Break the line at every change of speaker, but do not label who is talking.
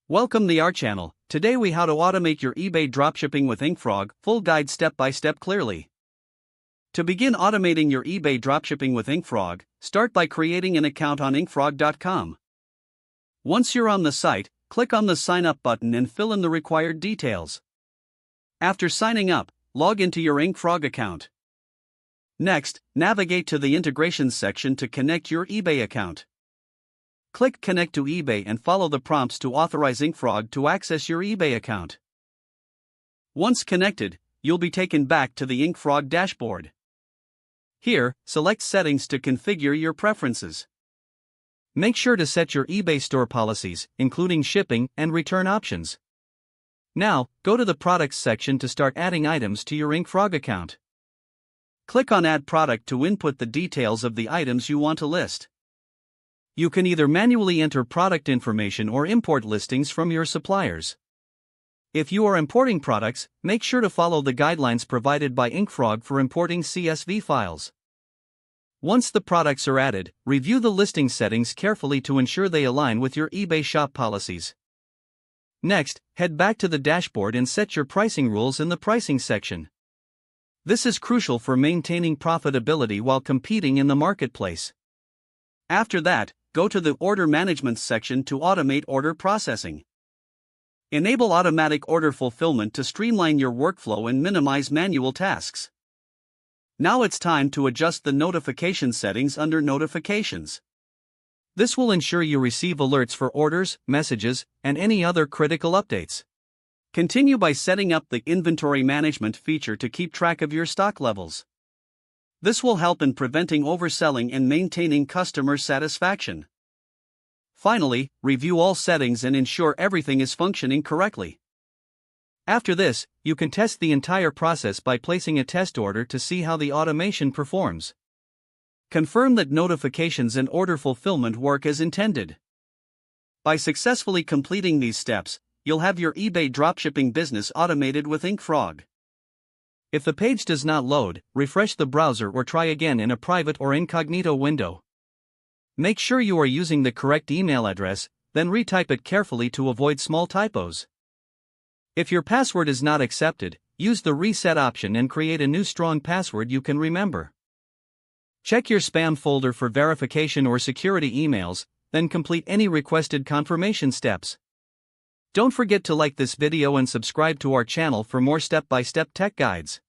Welcome to our channel. Today we how to automate your eBay dropshipping with Inkfrog, full guide step by step clearly. To begin automating your eBay dropshipping with Inkfrog, start by creating an account on inkfrog.com. Once you're on the site, click on the sign up button and fill in the required details. After signing up, log into your Inkfrog account. Next, navigate to the integrations section to connect your eBay account. Click Connect to eBay and follow the prompts to authorize Inkfrog to access your eBay account. Once connected, you'll be taken back to the Inkfrog dashboard. Here, select Settings to configure your preferences. Make sure to set your eBay store policies, including shipping and return options. Now, go to the Products section to start adding items to your Inkfrog account. Click on Add Product to input the details of the items you want to list. You can either manually enter product information or import listings from your suppliers. If you are importing products, make sure to follow the guidelines provided by Inkfrog for importing CSV files. Once the products are added, review the listing settings carefully to ensure they align with your eBay shop policies. Next, head back to the dashboard and set your pricing rules in the pricing section. This is crucial for maintaining profitability while competing in the marketplace. After that, go to the Order Management section to automate order processing. Enable automatic order fulfillment to streamline your workflow and minimize manual tasks. Now it's time to adjust the notification settings under Notifications. This will ensure you receive alerts for orders, messages, and any other critical updates. Continue by setting up the Inventory Management feature to keep track of your stock levels. This will help in preventing overselling and maintaining customer satisfaction. Finally, review all settings and ensure everything is functioning correctly. After this, you can test the entire process by placing a test order to see how the automation performs. Confirm that notifications and order fulfillment work as intended. By successfully completing these steps, you'll have your eBay dropshipping business automated with Inkfrog. If the page does not load, refresh the browser or try again in a private or incognito window. Make sure you are using the correct email address, then retype it carefully to avoid small typos. If your password is not accepted, use the reset option and create a new strong password you can remember. Check your spam folder for verification or security emails, then complete any requested confirmation steps. Don't forget to like this video and subscribe to our channel for more step-by-step tech guides.